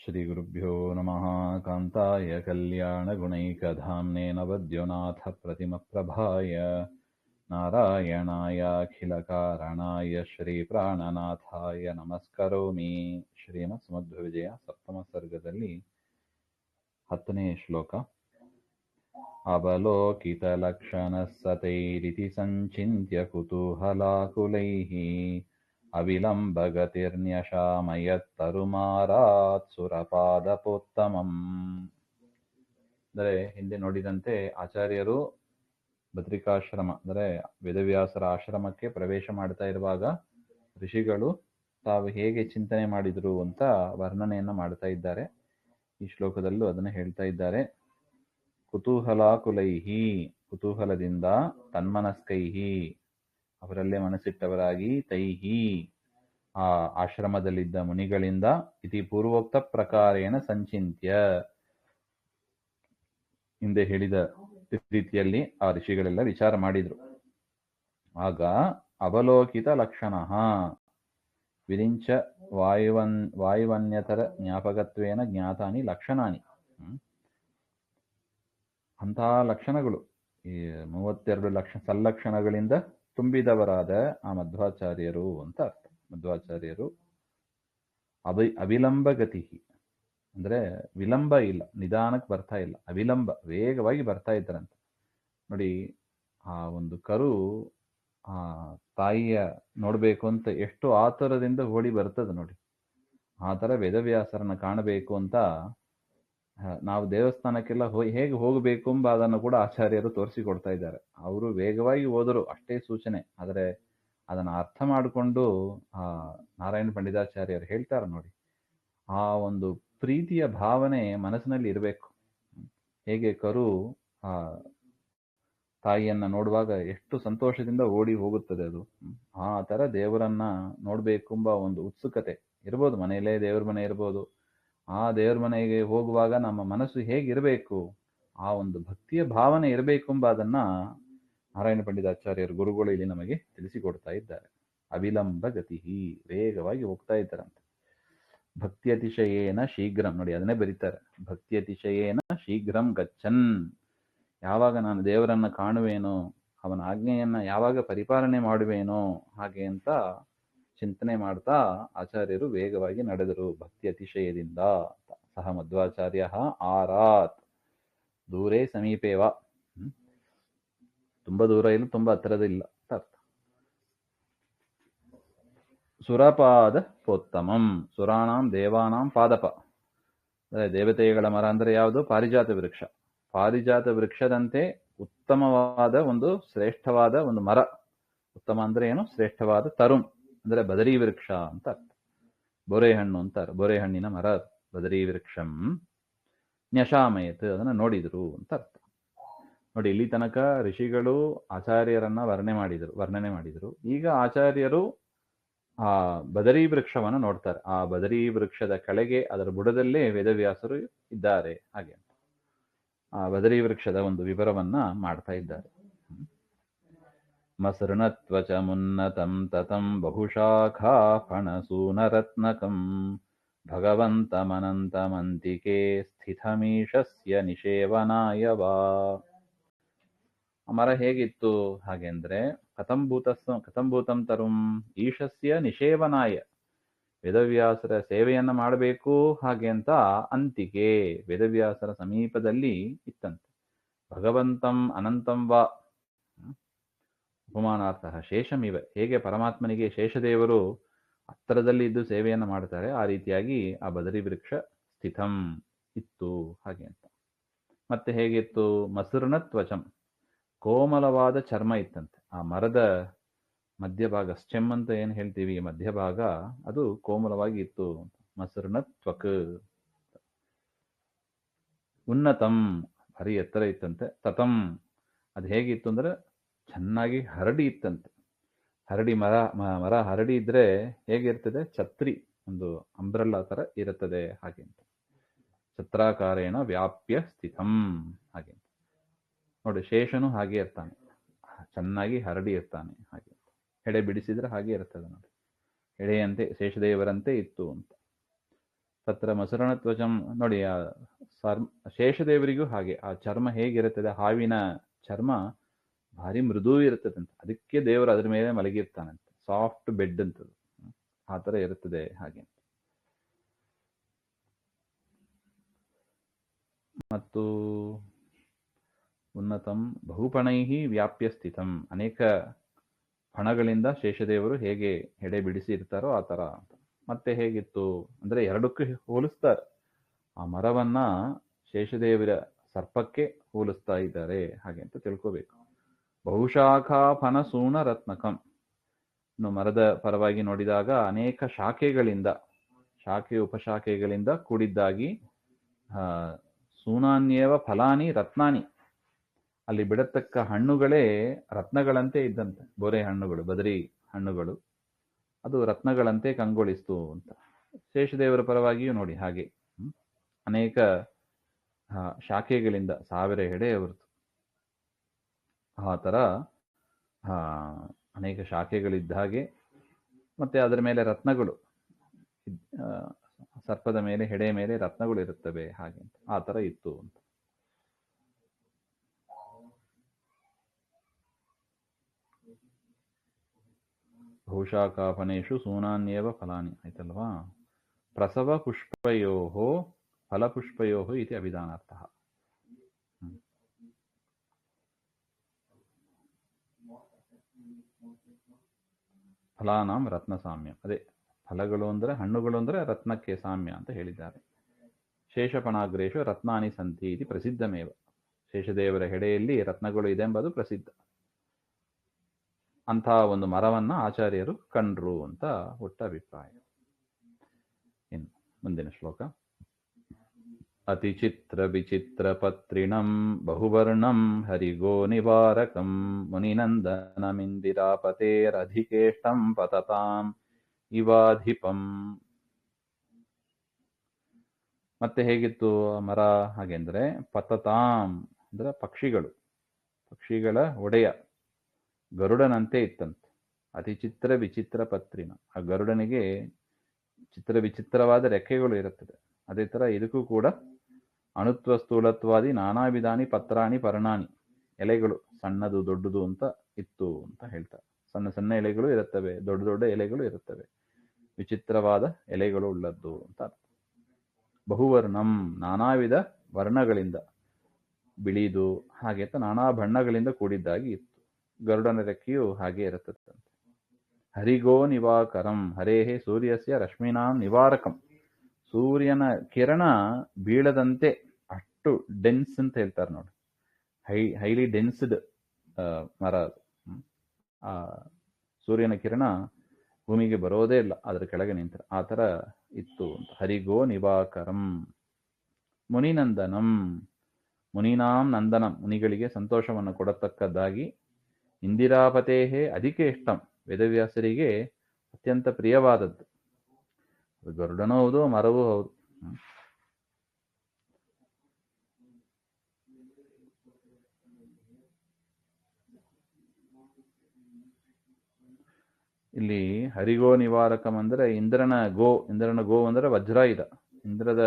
श्रीगुरुभ्यो नमः। कान्ताय कल्याणगुणैकधाम्ने नवद्योनाथप्रतिमप्रभाय नारायणायाखिलकारणाय श्रीप्राणनाथाय नमस्करोमि. ಶ್ರೀಮತ್ಸಮಧ್ವವಿಜಯ ಸಪ್ತಮ ಸರ್ಗದಲ್ಲಿ 10ನೇ ಶ್ಲೋಕ. ಅವಲೋಕಿತಲಕ್ಷಣಃ ಸತೈರಿತಿ ಸಂಚಿತ್ಯ ಕುತೂಹಲಾಕುಲೈಃ ಅವಿಲಂಬಗತಿರ್ನ್ಯಶಾಮಯತ್ತರುಮಾರಾತ್ ಸುರಪಾದಪೋತ್ತಮಂ. ಅಂದರೆ ಹಿಂದೆ ನೋಡಿದಂತೆ ಆಚಾರ್ಯರು ಬದ್ರಿಕಾಶ್ರಮ ಅಂದರೆ ವೇದವ್ಯಾಸರ ಆಶ್ರಮಕ್ಕೆ ಪ್ರವೇಶ ಮಾಡ್ತಾ ಇರುವಾಗ ಋಷಿಗಳು ತಾವು ಹೇಗೆ ಚಿಂತನೆ ಮಾಡಿದರು ಅಂತ ವರ್ಣನೆಯನ್ನ ಮಾಡ್ತಾ ಇದ್ದಾರೆ. ಈ ಶ್ಲೋಕದಲ್ಲೂ ಅದನ್ನು ಹೇಳ್ತಾ ಇದ್ದಾರೆ. ಕುತೂಹಲಾಕುಲೈಹಿ, ಕುತೂಹಲದಿಂದ, ತನ್ಮನಸ್ಕೈಹಿ, ಅವರಲ್ಲೇ ಮನಸ್ಸಿಟ್ಟವರಾಗಿ, ತೈಹಿ, ಆ ಆಶ್ರಮದಲ್ಲಿದ್ದ ಮುನಿಗಳಿಂದ, ಇತಿ ಪೂರ್ವೋಕ್ತ ಪ್ರಕಾರೇಣ ಸಂಚಿತ್ಯ, ಹಿಂದೆ ಹೇಳಿದ ರೀತಿಯಲ್ಲಿ ಆ ಋಷಿಗಳೆಲ್ಲ ವಿಚಾರ ಮಾಡಿದ್ರು. ಆಗ ಅವಲೋಕಿತ ಲಕ್ಷಣ ವಿರಿಂಚ ವಾಯುವನ್ಯತರ ಜ್ಞಾಪಕತ್ವೇನ ಜ್ಞಾತಾನಿ ಲಕ್ಷಣಾನಿ. ಅಂತಹ ಲಕ್ಷಣಗಳು, ಈ 32 ಸಲ್ಲಕ್ಷಣಗಳಿಂದ ತುಂಬಿದವರಾದ ಆ ಮಧ್ವಾಚಾರ್ಯರು ಅಂತ ಅರ್ಥ. ಮಧ್ವಾಚಾರ್ಯರು ಅವಿಲಂಬಗತಿ, ಅಂದ್ರೆ ವಿಳಂಬ ಇಲ್ಲ, ನಿಧಾನಕ್ಕೆ ಬರ್ತಾ ಇಲ್ಲ, ಅವಿಲಂಬ ವೇಗವಾಗಿ ಬರ್ತಾ ಇದ್ದಾರಂತೆ. ನೋಡಿ, ಆ ಒಂದು ಕರು ಆ ತಾಯಿಯ ನೋಡ್ಬೇಕು ಅಂತ ಎಷ್ಟು ಆತುರದಿಂದ ಓಡಿ ಬರ್ತದೆ ನೋಡಿ. ಆ ತರ ವೇದವ್ಯಾಸರನ್ನ ಕಾಣಬೇಕು ಅಂತ ನಾವು ದೇವಸ್ಥಾನಕ್ಕೆಲ್ಲ ಹೇಗೆ ಹೋಗಬೇಕು ಎಂಬ ಅದನ್ನು ಕೂಡ ಆಚಾರ್ಯರು ತೋರಿಸಿಕೊಡ್ತಾ ಇದ್ದಾರೆ. ಅವರು ವೇಗವಾಗಿ ಹೋದರು ಅಷ್ಟೇ ಸೂಚನೆ, ಆದರೆ ಅದನ್ನು ಅರ್ಥ ಮಾಡಿಕೊಂಡು ಆ ನಾರಾಯಣ ಪಂಡಿತಾಚಾರ್ಯರು ಹೇಳ್ತಾರೆ ನೋಡಿ, ಆ ಒಂದು ಪ್ರೀತಿಯ ಭಾವನೆ ಮನಸ್ಸಿನಲ್ಲಿ ಇರಬೇಕು. ಹೇಗೆ ಕರು ಆ ತಾಯಿಯನ್ನ ನೋಡುವಾಗ ಎಷ್ಟು ಸಂತೋಷದಿಂದ ಓಡಿ ಹೋಗುತ್ತದೆ, ಅದು ಆ ತರ ದೇವರನ್ನ ನೋಡ್ಬೇಕೆಂಬ ಒಂದು ಉತ್ಸುಕತೆ ಇರ್ಬೋದು. ಮನೆಯಲ್ಲೇ ದೇವ್ರ ಮನೆ ಇರ್ಬೋದು, ಆ ದೇವ್ರ ಮನೆಗೆ ಹೋಗುವಾಗ ನಮ್ಮ ಮನಸ್ಸು ಹೇಗಿರಬೇಕು, ಆ ಒಂದು ಭಕ್ತಿಯ ಭಾವನೆ ಇರಬೇಕೆಂಬ ಅದನ್ನ ನಾರಾಯಣ ಪಂಡಿತಾಚಾರ್ಯರು ಗುರುಗಳು ಇಲ್ಲಿ ನಮಗೆ ತಿಳಿಸಿಕೊಡ್ತಾ ಇದ್ದಾರೆ. ಅವಿಲಂಬ ಗತಿ, ವೇಗವಾಗಿ ಹೋಗ್ತಾ ಇದ್ದಾರಂತೆ. ಭಕ್ತಿ ಅತಿಶಯೇನ ಶೀಘ್ರಂ, ನೋಡಿ ಅದನ್ನೇ ಬರೀತಾರೆ, ಭಕ್ತಿ ಅತಿಶಯೇನ ಶೀಘ್ರಂ ಗಚ್ಚನ್. ಯಾವಾಗ ನಾನು ದೇವರನ್ನ ಕಾಣುವೇನೋ, ಅವನ ಆಜ್ಞೆಯನ್ನ ಯಾವಾಗ ಪರಿಪಾಲನೆ ಮಾಡುವೇನೋ ಹಾಗೆ ಅಂತ ಚಿಂತನೆ ಮಾಡ್ತಾ ಆಚಾರ್ಯರು ವೇಗವಾಗಿ ನಡೆದರು ಭಕ್ತಿ ಅತಿಶಯದಿಂದ. ಸಹ ಮಧ್ವಾಚಾರ್ಯ ಆರಾತ್, ದೂರೇ ಸಮೀಪೇವ, ತುಂಬಾ ದೂರ ಇಲ್ಲ, ತುಂಬಾ ಹತ್ತಿರದಿಲ್ಲ ಅರ್ಥ. ಸುರಪಾದ ಪೋತ್ತಮಂ, ಸುರಾಣಾಂ ದೇವಾನಾಂ ಪಾದಪ, ಅಂದರೆ ದೇವತೆಗಳ ಮರ ಅಂದ್ರೆ ಯಾವುದು? ಪಾರಿಜಾತ ವೃಕ್ಷ. ಪಾರಿಜಾತ ವೃಕ್ಷದಂತೆ ಉತ್ತಮವಾದ ಒಂದು ಶ್ರೇಷ್ಠವಾದ ಒಂದು ಮರ. ಉತ್ತಮ ಅಂದ್ರೆ ಏನು? ಶ್ರೇಷ್ಠವಾದ ತರುಣ್ ಅಂದ್ರೆ ಬದರಿ ವೃಕ್ಷ ಅಂತ ಅರ್ಥ. ಬೋರೆಹಣ್ಣು ಅಂತಾರೆ, ಬೋರೆಹಣ್ಣಿನ ಮರ ಬದರಿ ವೃಕ್ಷಂ. ನ್ಯಶಾಮಯತ್, ಅದನ್ನ ನೋಡಿದ್ರು ಅಂತ ಅರ್ಥ. ನೋಡಿ, ಇಲ್ಲಿ ತನಕ ಋಷಿಗಳು ಆಚಾರ್ಯರನ್ನ ವರ್ಣನೆ ಮಾಡಿದ್ರು. ಈಗ ಆಚಾರ್ಯರು ಆ ಬದರಿ ವೃಕ್ಷವನ್ನು ನೋಡ್ತಾರೆ. ಆ ಬದರಿ ವೃಕ್ಷದ ಕೆಳಗೆ ಅದರ ಬುಡದಲ್ಲೇ ವೇದವ್ಯಾಸರು ಇದ್ದಾರೆ ಹಾಗೆ ಅಂತ ಆ ಬದರಿ ವೃಕ್ಷದ ಒಂದು ವಿವರವನ್ನ ಮಾಡ್ತಾ ಇದ್ದಾರೆ. ಮಸೃಣತ್ವಚ ಮುನ್ನತಂ ತತಂ ಬಹುಶಾಖಾ ಫಣಸೂನರತ್ನಕಂ ಭಗವಂತಮನಂತಮಂತಿಕೆ ಸ್ಥಿತಮೀಶಸ್ಯ ನಿಷೇವನಾಯ ವಾ. ಮರ ಹೇಗಿತ್ತು ಹಾಗೆಂದ್ರೆ, ಕಥಂಭೂತಂ ತರುಂ ಈಶಸ್ಯ ನಿಷೇವನಾಯ, ವೇದವ್ಯಾಸರ ಸೇವೆಯನ್ನ ಮಾಡಬೇಕು ಹಾಗೆ ಅಂತ ಅಂತಿಕೆ ವೇದವ್ಯಾಸರ ಸಮೀಪದಲ್ಲಿ ಇತ್ತಂತೆ. ಭಗವಂತಂ ಅನಂತಂ ವಾ, ಉಪಮಾನಾರ್ಥ ಶೇಷಮಿವ, ಹೇಗೆ ಪರಮಾತ್ಮನಿಗೆ ಶೇಷದೇವರು ಹತ್ತಿರದಲ್ಲಿ ಇದ್ದು ಸೇವೆಯನ್ನ ಮಾಡ್ತಾರೆ, ಆ ರೀತಿಯಾಗಿ ಆ ಬದರಿ ವೃಕ್ಷ ಸ್ಥಿತಂ ಇತ್ತು ಹಾಗೆ ಅಂತ. ಮತ್ತೆ ಹೇಗಿತ್ತು? ಮಸೃಣ ತ್ವಚಂ, ಕೋಮಲವಾದ ಚರ್ಮ ಇತ್ತಂತೆ. ಆ ಮರದ ಮಧ್ಯಭಾಗ, ಸ್ಟೆಮ್ ಅಂತ ಏನ್ ಹೇಳ್ತೀವಿ, ಮಧ್ಯಭಾಗ ಅದು ಕೋಮಲವಾಗಿ ಇತ್ತು. ಮಸೃಣ ತ್ವಕ್. ಉನ್ನತಂ, ಭಾರಿ ಎತ್ತರ ಇತ್ತಂತೆ. ತತಂ, ಅದು ಹೇಗಿತ್ತು ಅಂದ್ರೆ ಚೆನ್ನಾಗಿ ಹರಡಿ ಇತ್ತಂತೆ. ಹರಡಿ ಮರ ಹರಡಿ ಇದ್ರೆ ಹೇಗಿರ್ತದೆ? ಛತ್ರಿ, ಒಂದು ಅಂಬ್ರೆಲ್ಲಾ ತರ ಇರುತ್ತದೆ ಹಾಗೆ ಅಂತ. ಛತ್ರಾಕಾರೇಣ ವ್ಯಾಪ್ಯ ಸ್ಥಿತಂ ಹಾಗೆ. ನೋಡಿ, ಶೇಷನು ಹಾಗೆ ಇರ್ತಾನೆ, ಚೆನ್ನಾಗಿ ಹರಡಿ ಇರ್ತಾನೆ ಹಾಗೆ. ಹೆಡೆ ಬಿಡಿಸಿದ್ರೆ ಹಾಗೆ ಇರ್ತದೆ ನೋಡಿ, ಹೆಡೆಯಂತೆ ಶೇಷದೇವರಂತೆ ಇತ್ತು ಅಂತ. ತತ್ರ ಮಸರಣ ತ್ವಚಂ ನೋಡಿ, ಶೇಷದೇವರಿಗೂ ಹಾಗೆ ಆ ಚರ್ಮ ಹೇಗಿರುತ್ತದೆ, ಹಾವಿನ ಚರ್ಮ ಭಾರಿ ಮೃದು ಇರುತ್ತದಂತೆ, ಅದಕ್ಕೆ ದೇವರು ಅದ್ರ ಮೇಲೆ ಮಲಗಿರ್ತಾನಂತೆ, ಸಾಫ್ಟ್ ಬೆಡ್ ಅಂತದು, ಆ ಥರ ಇರುತ್ತದೆ ಹಾಗೆ. ಮತ್ತು ಉನ್ನತಂ ಬಹುಪಣೈಹಿ ವ್ಯಾಪ್ಯ ಸ್ಥಿತಂ, ಅನೇಕ ಫಣಗಳಿಂದ ಶೇಷದೇವರು ಹೇಗೆ ಹೆಡೆ ಬಿಡಿಸಿ ಇರ್ತಾರೋ ಆ ಥರ. ಮತ್ತೆ ಹೇಗಿತ್ತು ಅಂದರೆ ಎರಡಕ್ಕೂ ಹೋಲಿಸ್ತಾರೆ, ಆ ಮರವನ್ನ ಶೇಷದೇವರ ಸರ್ಪಕ್ಕೆ ಹೋಲಿಸ್ತಾ ಇದ್ದಾರೆ ಹಾಗೆ ಅಂತ ತಿಳ್ಕೋಬೇಕು. ಬಹುಶಾಖಾ ಫನಸೂಣ ರತ್ನಕಂ, ಇನ್ನು ಮರದ ಪರವಾಗಿ ನೋಡಿದಾಗ ಅನೇಕ ಶಾಖೆಗಳಿಂದ, ಶಾಖೆ ಉಪಶಾಖೆಗಳಿಂದ ಕೂಡಿದ್ದಾಗಿ, ಸೂನಾನ್ಯೇವ ಫಲಾನಿ ರತ್ನಾನಿ, ಅಲ್ಲಿ ಬಿಡತಕ್ಕ ಹಣ್ಣುಗಳೇ ರತ್ನಗಳಂತೆ ಇದ್ದಂತೆ, ಬೋರೆ ಹಣ್ಣುಗಳು, ಬದರಿ ಹಣ್ಣುಗಳು, ಅದು ರತ್ನಗಳಂತೆ ಕಂಗೊಳಿಸ್ತು ಅಂತ. ಶೇಷದೇವರ ಪರವಾಗಿಯೂ ನೋಡಿ ಹಾಗೆ ಅನೇಕ ಶಾಖೆಗಳಿಂದ 1000 ಹೆಡೆ ಹೊರತು, ಆ ಥರ ಅನೇಕ ಶಾಖೆಗಳಿದ್ದ ಹಾಗೆ, ಮತ್ತೆ ಅದರ ಮೇಲೆ ರತ್ನಗಳು, ಸರ್ಪದ ಮೇಲೆ ಹೆಡೆ ಮೇಲೆ ರತ್ನಗಳು ಇರುತ್ತವೆ ಹಾಗೆ ಅಂತ, ಆ ಥರ ಇತ್ತು ಅಂತ. ಬಹುಶಾಖಾಫನೇಶು ಸೂನಾನ್ಯೇವ ಫಲಾನಿ ಆಯ್ತಲ್ವಾ. ಪ್ರಸವ ಪುಷ್ಪಯೋಃ ಫಲಪುಷ್ಪಯೋಃ ಇತಿ ಅಭಿಧಾನಾರ್ಥಃ. ಫಲಾನಾಂ ರತ್ನ ಸಾಮ್ಯ, ಅದೇ ಫಲಗಳು ಅಂದರೆ ಹಣ್ಣುಗಳು ಅಂದರೆ ರತ್ನಕ್ಕೆ ಸಾಮ್ಯ ಅಂತ ಹೇಳಿದ್ದಾರೆ. ಶೇಷಪಣಾಗ್ರೇಶು ರತ್ನಾನಿ ಸಂತಿ ಇತಿ ಪ್ರಸಿದ್ಧಮೇವ, ಶೇಷದೇವರ ಹೆಡೆಯಲ್ಲಿ ರತ್ನಗಳು ಇದೆ ಎಂಬುದು ಪ್ರಸಿದ್ಧ. ಅಂಥ ಒಂದು ಮರವನ್ನ ಆಚಾರ್ಯರು ಕಂಡ್ರು ಅಂತ ಒಟ್ಟ ಅಭಿಪ್ರಾಯ. ಇನ್ನು ಮುಂದಿನ ಶ್ಲೋಕ. ಅತಿಚಿತ್ರ ವಿಚಿತ್ರ ಪತ್ರಿಣಂ ಬಹುವರ್ಣಂ ಹರಿಗೋ ನಿವಾರಕಂ ಮುನಿನಂದನಮಿಂದಿರಾಪತೇರಧಿಕೇಷ್ಟಂ ಪತತಾಂ ಇವಾಧಿಪಂ. ಮತ್ತೆ ಹೇಗಿತ್ತು ಮರ ಹಾಗೆಂದ್ರೆ, ಪತತಾಂ ಅಂದ್ರೆ ಪಕ್ಷಿಗಳು, ಪಕ್ಷಿಗಳ ಒಡೆಯ ಗರುಡನಂತೆ ಇತ್ತಂತೆ. ಅತಿ ಚಿತ್ರ ವಿಚಿತ್ರ ಪತ್ರಿನ, ಆ ಗರುಡನಿಗೆ ಚಿತ್ರ ವಿಚಿತ್ರವಾದ ರೆಕ್ಕೆಗಳು ಇರುತ್ತದೆ. ಅದೇ ತರ ಇದಕ್ಕೂ ಕೂಡ ಅಣುತ್ವ ಸ್ಥೂಲತ್ವಾದಿ ನಾನಾ ವಿಧಾನಿ ಪತ್ರಾಣಿ ಪರ್ಣಾನಿ, ಎಲೆಗಳು ಸಣ್ಣದು ದೊಡ್ಡದು ಅಂತ ಇತ್ತು ಅಂತ ಹೇಳ್ತಾರೆ. ಸಣ್ಣ ಸಣ್ಣ ಎಲೆಗಳು ಇರುತ್ತವೆ, ದೊಡ್ಡ ದೊಡ್ಡ ಎಲೆಗಳು ಇರುತ್ತವೆ, ವಿಚಿತ್ರವಾದ ಎಲೆಗಳು ಉಳ್ಳದ್ದು ಅಂತ. ಬಹುವರ್ಣಂ ನಾನಾ ವಿಧ ವರ್ಣಗಳಿಂದ, ಬಿಳಿದು ಹಾಗೆ ನಾನಾ ಬಣ್ಣಗಳಿಂದ ಕೂಡಿದ್ದಾಗಿ ಇತ್ತು. ಗರುಡನ ರೆಕ್ಕೆಯು ಹಾಗೆ ಇರುತ್ತದೆ. ಹರಿಗೋ ನಿವಾಕರಂ, ಹರೇಹೇ ಸೂರ್ಯಸ್ಯ ರಶ್ಮಿನಾಂ ನಿವಾರಕಂ, ಸೂರ್ಯನ ಕಿರಣ ಬೀಳದಂತೆ ಅಷ್ಟು ಡೆನ್ಸ್ ಅಂತ ಹೇಳ್ತಾರೆ ನೋಡಿ, ಹೈಲಿ ಡೆನ್ಸ್ಡ್ ಮರ. ಆ ಸೂರ್ಯನ ಕಿರಣ ಭೂಮಿಗೆ ಬರೋದೇ ಇಲ್ಲ ಅದರ ಕೆಳಗೆ ನಿಂತರ, ಆ ಥರ ಇತ್ತು ಅಂತ. ಹರಿಗೋ ನಿವಾಕರಂ. ಮುನಿನಂದನಂ, ಮುನೀನಾಂ ನಂದನಂ, ಮುನಿಗಳಿಗೆ ಸಂತೋಷವನ್ನು ಕೊಡತಕ್ಕದ್ದಾಗಿ. ಇಂದಿರಾಪತೇಹೇ ಅಧಿಕೇಷ್ಟಂ, ವೇದವ್ಯಾಸರಿಗೆ ಅತ್ಯಂತ ಪ್ರಿಯವಾದದ್ದು. ಗರುಡನೂ ಹೌದು, ಮರವೂ ಹೌದು. ಇಲ್ಲಿ ಹರಿಗೋ ನಿವಾರಕಂ ಅಂದ್ರೆ ಇಂದ್ರನ ಗೋ ಅಂದ್ರೆ ವಜ್ರಾಯುಧ. ಇಂದ್ರದ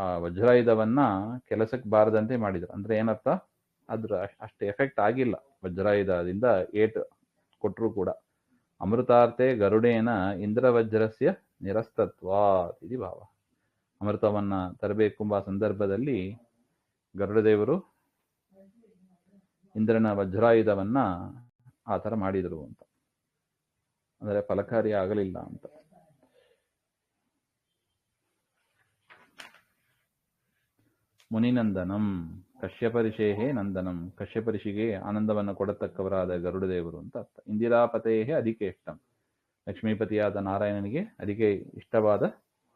ಆ ವಜ್ರಾಯುಧವನ್ನ ಕೆಲಸಕ್ಕೆ ಬಾರದಂತೆ ಮಾಡಿದ್ರು. ಅಂದ್ರೆ ಏನರ್ಥ, ಅದ್ರ ಅಷ್ಟು ಎಫೆಕ್ಟ್ ಆಗಿಲ್ಲ ವಜ್ರಾಯುಧದಿಂದ, ಏಟ್ ಕೊಟ್ಟರು ಕೂಡ. ಅಮೃತಾರ್ಥೆ ಗರುಡೇನ ಇಂದ್ರವಜ್ರಸ್ಯ ನಿರಸ್ತತ್ವಾ ಇದು ಭಾವ. ಅಮೃತವನ್ನ ತರಬೇಕೆಂಬ ಸಂದರ್ಭದಲ್ಲಿ ಗರುಡದೇವರು ಇಂದ್ರನ ವಜ್ರಾಯುಧವನ್ನ ಆ ಥರ ಮಾಡಿದರು ಅಂತ, ಅಂದರೆ ಫಲಕಾರಿ ಆಗಲಿಲ್ಲ ಅಂತ. ಮುನಿನಂದನಂ ಕಶ್ಯಪ ಋಷೇಹೇ ನಂದನಂ, ಕಶ್ಯಪ ಋಷಿಗೆ ಆನಂದವನ್ನು ಕೊಡತಕ್ಕವರಾದ ಗರುಡದೇವರು ಅಂತ ಅರ್ಥ. ಇಂದಿರಾಪತೇಹೇ ಅಧಿಕೇಷ್ಟಂ, ಲಕ್ಷ್ಮೀಪತಿಯಾದ ನಾರಾಯಣನಿಗೆ ಅಧಿಕೆ ಇಷ್ಟವಾದ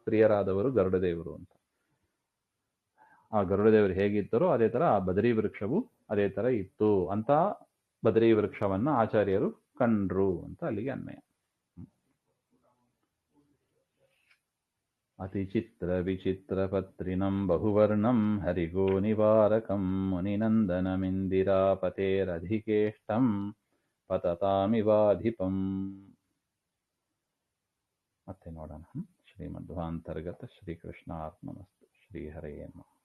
ಪ್ರಿಯರಾದವರು ಗರುಡದೇವರು ಅಂತ. ಆ ಗರುಡದೇವರು ಹೇಗಿದ್ದರೋ ಅದೇ ತರ ಆ ಬದರಿ ವೃಕ್ಷವು ಅದೇ ತರ ಇತ್ತು ಅಂತ. ಬದರಿ ವೃಕ್ಷವನ್ನ ಆಚಾರ್ಯರು ಕಂಡ್ರು ಅಂತ ಅಲ್ಲಿಗೆ ಅನ್ವಯ. ಅತಿಚಿತ್ರ ವಿಚಿತ್ರ ಪತ್ರಿನಂ ಬಹುವರ್ಣಂ ಹರಿಗೋ ನಿವಾರಕಂ ಮುನಿನಂದನಮಿಂದಿರಾಪತೇರಧಿಕೇಷ್ಟಂ ಪತತಾಮಿವಾಧಿಪಂ. ಮತ್ತೆ ನೋಡೋಣ ಶ್ರೀಮಧ್ವಾಂತರ್ಗತ ಶ್ರೀಕೃಷ್ಣ ಆತ್ಮನಸ್ತು ಶ್ರೀಹರೇ ನಮಃ.